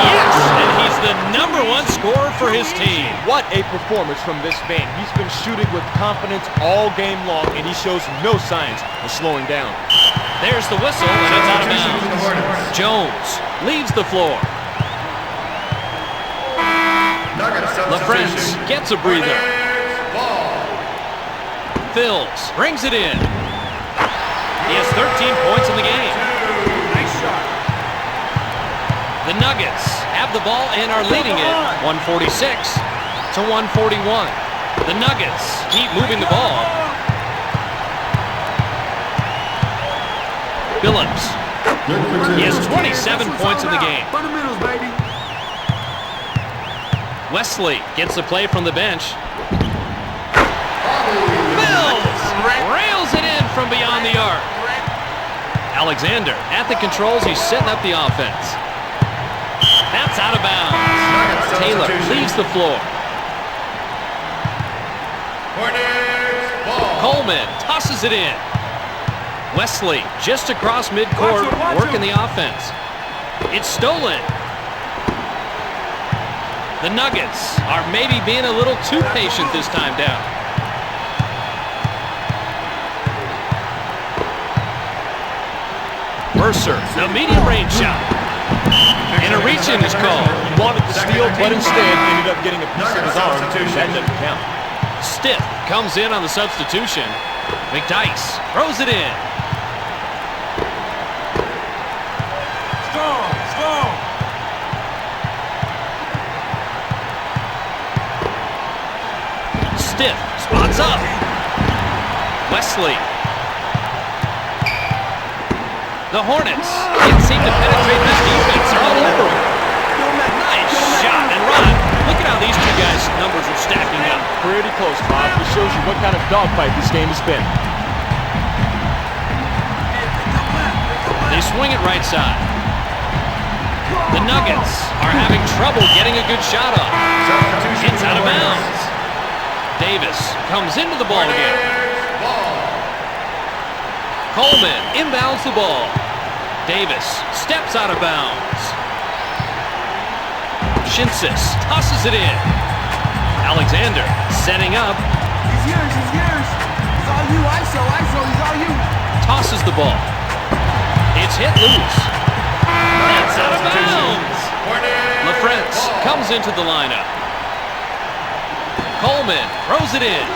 Yes, and he's the #1 scorer for his team. What a performance from this man. He's been shooting with confidence all game long, and he shows no signs of slowing down. There's the whistle, and it's out of bounds. Jones leaves the floor. LaFrance gets a breather. Fills, brings it in. He has 13 points in the game. Nice shot. The Nuggets have the ball and are leading it 146 to 141. The Nuggets keep moving the ball. Phillips. Good for two. He has 27 points in the game. Fundamentals, baby. Wesley gets the play from the bench. Mills rails it in from beyond the arc. Alexander at the controls. He's setting up the offense. That's out of bounds. Taylor leaves the floor. Coleman tosses it in. Wesley just across midcourt, working the offense. It's stolen. The Nuggets are maybe being a little too patient this time down. Mercer, the medium range shot. And a reach-in is called. He wanted to steal, but instead ended up getting a piece of his arm. That doesn't count. Stiff comes in on the substitution. McDyess throws it in. Strong, strong. Stiff spots up. Wesley. The Hornets can't seem to penetrate this defense. They're all over him. Nice shot and run. Look at how these two guys' numbers are stacking up. Pretty close, Bob. It shows you what kind of dogfight this game has been. They swing it right side. The Nuggets are having trouble getting a good shot off. It's out of bounds. Davis comes into the ball again. Coleman inbounds the ball. Davis steps out of bounds. Shinsis tosses it in. Alexander setting up. He's yours, he's yours. It's all you, ISO, he's all you. Tosses the ball. It's hit loose. That's out of bounds. LaFrance comes into the lineup. Coleman throws it in.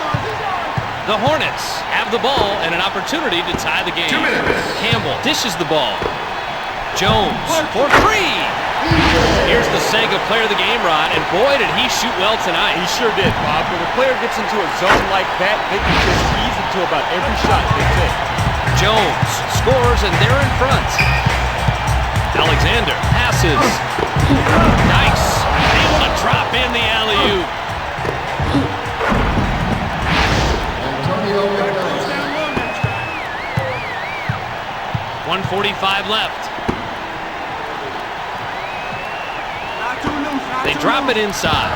The Hornets have the ball and an opportunity to tie the game. 2 minutes. Campbell dishes the ball. Jones for three. Here's the Sega player of the game, Rod, and boy, did he shoot well tonight. He sure did, Bob. When a player gets into a zone like that, they can just ease into about every shot they take. Jones scores, and they're in front. Alexander passes. Nice. Able to drop in the alley-oop. Antonio McDyess. 1:45 left. Not too loose, not They too drop it loose. inside.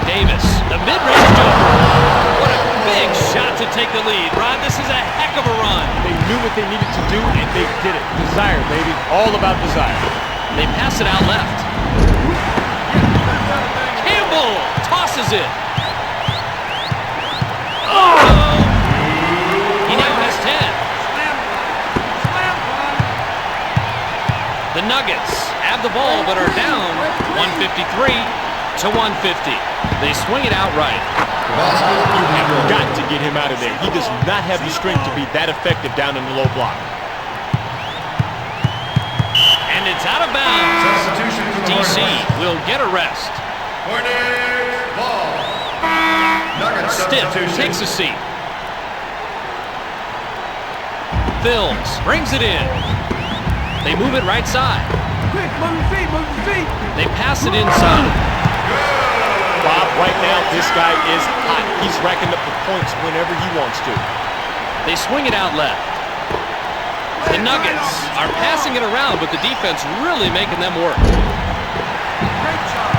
Davis, the mid-range jumper. What a big shot to take the lead. Rod, this is a heck of a run. They knew what they needed to do, and they did it. Desire, baby. All about desire. They pass it out left. Campbell tosses it. Oh! He now has 10. The Nuggets have the ball but are down 153 to 150. They swing it outright. Have got to get him out of there. He does not have the strength to be that effective down in the low block. And it's out of bounds. Substitution for the DC Hornets. will get a rest. Hornets ball. Nuggets Stiff substitution. takes a seat. Fills, brings it in. They move it right side. Quick, move your feet, move your feet. They pass it inside. Bob, right now, this guy is hot. He's racking up the points whenever he wants to. They swing it out left. The Nuggets are passing it around, but the defense really making them work. Great job.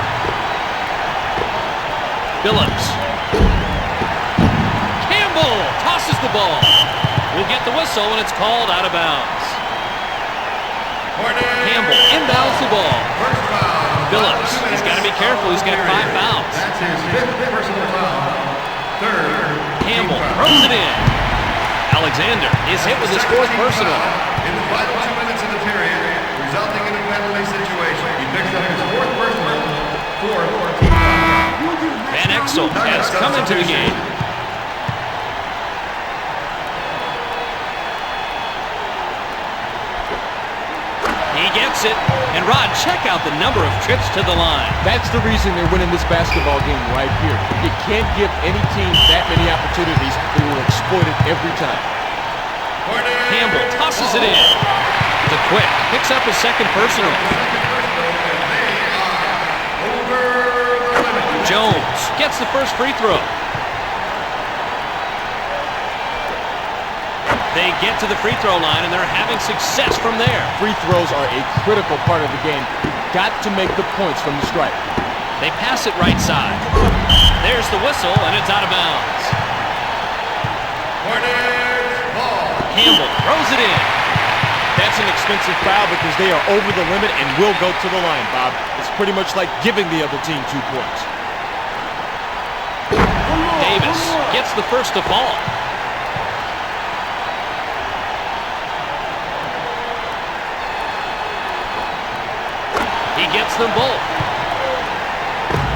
Phillips. Campbell tosses the ball. We'll get the whistle, and it's called out of bounds. Hornets Campbell inbounds the ball. first foul. Phillips, he's got to be who's got 5 fouls. That's his 5th personal foul. 3rd. Campbell throws it in. Alexander is hit with his 4th personal. In the final 2 minutes of the period, resulting in a penalty situation. He picks up his 4th personal, 4th team foul. Van Exel has come into the game. He gets it. And Rod, check out the number of trips to the line. That's the reason they're winning this basketball game right here. You can't give any team that many opportunities. They will exploit it every time. Campbell tosses it in. The quick picks up his 2nd personal. Jones gets the first free throw. They get to the free throw line, and they're having success from there. Free throws are a critical part of the game. You've got to make the points from the stripe. They pass it right side. There's the whistle, and it's out of bounds. Hornets ball. Campbell throws it in. That's an expensive foul because they are over the limit and will go to the line, Bob. It's pretty much like giving the other team 2 points. Davis gets the first to fall. He gets them both.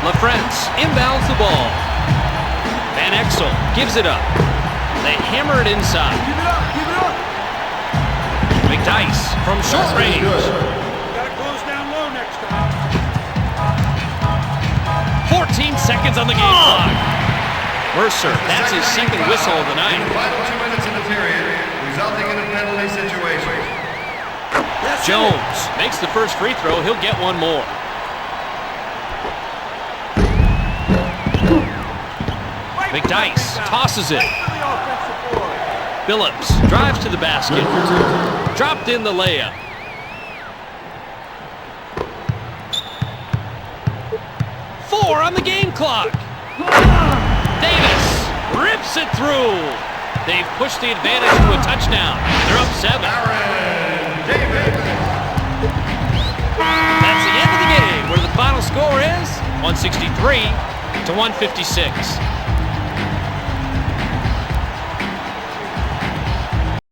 LaFrance inbounds the ball. Van Exel gives it up. They hammer it inside. Keep it up, keep it up. McDyess from short range. Gotta close down low next time. 14 seconds on the game clock. Mercer, that's his 2nd whistle of the night. In the final 2 minutes of the period, resulting in a penalty situation. Jones makes the first free throw. He'll get one more. McDyess tosses it. Phillips drives to the basket. Dropped in the layup. Four on the game clock. Davis rips it through. They've pushed the advantage to a touchdown. They're up 7. That's the end of the game, where the final score is 163 to 156.